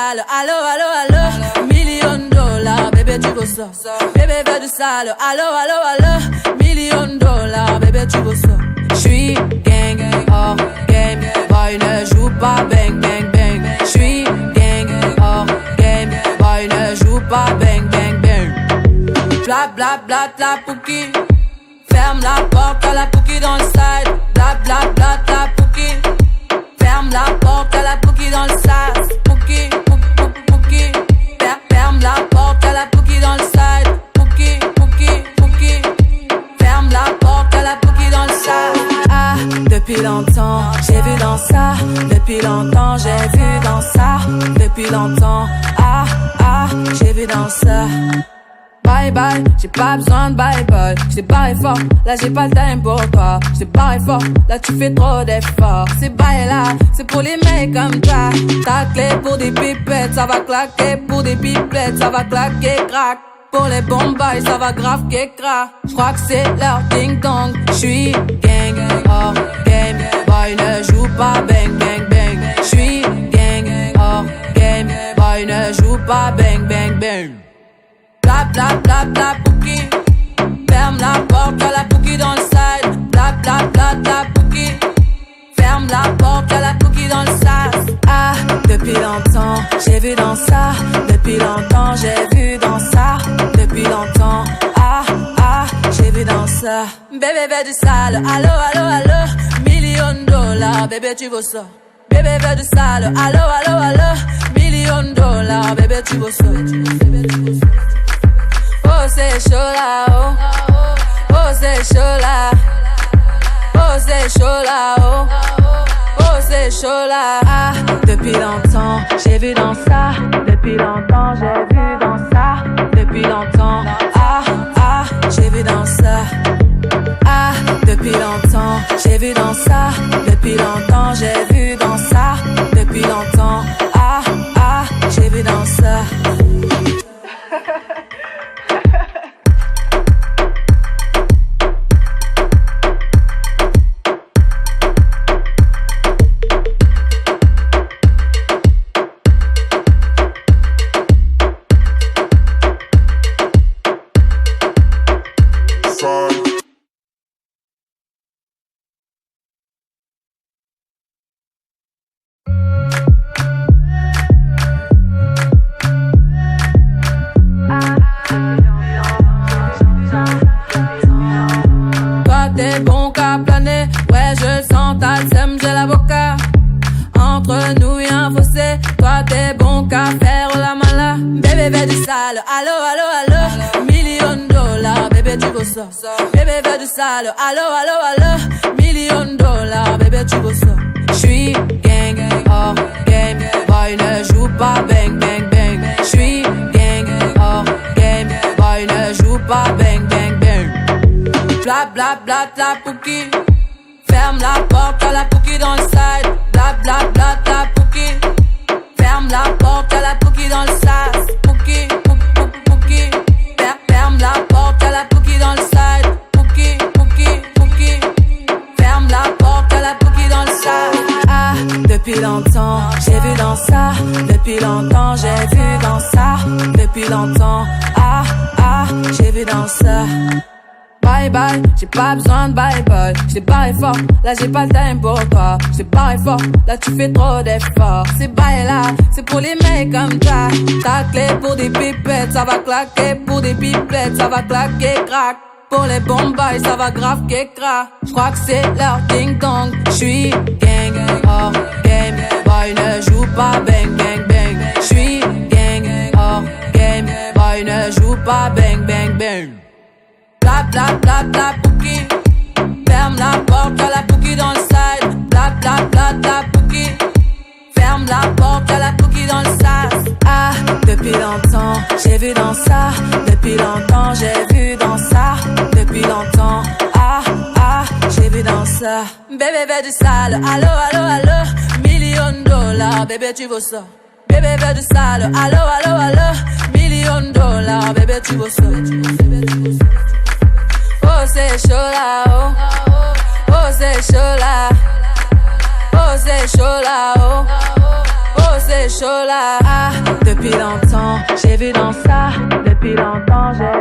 sale, allo, allo, allo. Million dollars, bébé tu veux ça. Bébé veut du sale, allo, allo, allo. Million dollars, bébé tu veux ça. J'suis gang, hors game, boy ne joue pas bang, bang, bang. J'suis gang, hors game, boy ne joue pas bang, bang, bang. Bla bla bla bla pouki. Ferme la porte à la pouki dans le side. Bla bla bla bla pouki. Ferme la porte à la pouki dans le sas. Pouki, pouki, pouki. Ferme la porte à la pouki dans le side. Pouki, pouki, pouki. Ferme la porte à la pouki dans le sas. Ah, depuis longtemps, j'ai vu dans ça. Depuis longtemps, j'ai vu dans ça. Depuis longtemps, ah, ah, j'ai vu dans ça. Bye bye, j'ai pas besoin de bye bye. J't'ai barré fort, là j'ai pas le time pour toi. J't'ai barré fort, là tu fais trop d'efforts. C'est bye là, c'est pour les mecs comme toi. Ta clé pour des pipettes, ça va claquer. Pour des pipettes, ça va claquer, crack. Pour les bombes, ça va grave qu'écra. J'crois que c'est leur ding dong. J'suis gang, hors game. Boy ne joue pas bang bang bang. J'suis gang, hors game. Boy ne joue pas bang bang bang. Bla bla bla bla pouki. Ferme la porte à la pouki dans le side. Bla bla bla bla pouki. Ferme la porte à la pouki dans le sas. Ah, depuis longtemps, j'ai vu dans ça. Depuis longtemps, j'ai vu dans ça. Depuis longtemps, ah, ah, j'ai vu dans ça. Bébé veut du sale, allo, allo, allo. Million dollars, bébé tu veux ça. Bébé veut du sale, allo, allo, allo. Million dollars, bébé tu veux ça. Oh c'est chaud là, oh. Oh c'est chaud là. Oh c'est chaud là, oh. Oh c'est chaud là. Ah, depuis longtemps, j'ai vu dans ça. Depuis longtemps, j'ai vu dans ça. Depuis longtemps, ah, ah, j'ai vu dans ça. Ah, depuis longtemps, j'ai vu dans ça. Depuis longtemps, j'ai vu dans ça. Depuis longtemps, ah, ah, j'ai vu dans ça. Allo, allo, allo, million dollars, bébé tu veux ça. Bébé veut du sale, allo, allo, allo, million dollars, bébé tu veux ça. J'suis gang, hors game, boy ne joue pas bang bang bang. J'suis gang, hors game, boy ne joue pas bang bang bang. Bla bla bla bla pouki. Ferme la porte à la pouki dans le side. Bla bla bla bla pouki. Ferme la porte à la pouki dans le sas. Pouki. Ferme la porte à la pouki dans le side. Pouki, pouki, pouki. Ferme la porte à la pouki dans le side. Ah, depuis longtemps, j'ai vu dans ça. Depuis longtemps, j'ai vu dans ça. Depuis longtemps, ah, ah, j'ai vu dans ça. Bye bye, j'ai pas besoin de bye bye. J't'ai barré fort, là j'ai pas le time pour toi. J't'ai barré fort, là tu fais trop d'efforts. C'est bye là, c'est pour les mecs comme toi. Ta clé pour des pipettes, ça va claquer. Pour des pipettes, ça va claquer, crack. Pour les bombes, ça va grave qu'écra. J'crois que c'est leur ding dong. J'suis gang, hors game. Boy ne joue pas bang bang bang. J'suis gang, hors game. Boy ne joue pas bang bang bang. Bla bla bla bla pouki. Ferme la porte à la pouki dans le side. Bla bla bla bla pouki. Ferme la porte à la pouki dans le sas. Ah, depuis longtemps, j'ai vu dans ça. Depuis longtemps, j'ai vu dans ça. Depuis longtemps, ah, ah, j'ai vu dans ça. Bébé veut du sale, allo, allo, allo. Million dollars, bébé tu veux ça. Bébé veut du sale, allo, allo, allo. Million dollars, bébé tu veux ça. Oh c'est chaud là, oh. Oh c'est chaud là. Oh c'est chaud là, oh. Oh c'est c'est chaud là. Ah, depuis longtemps, j'ai vu dans ça. Depuis longtemps, j'ai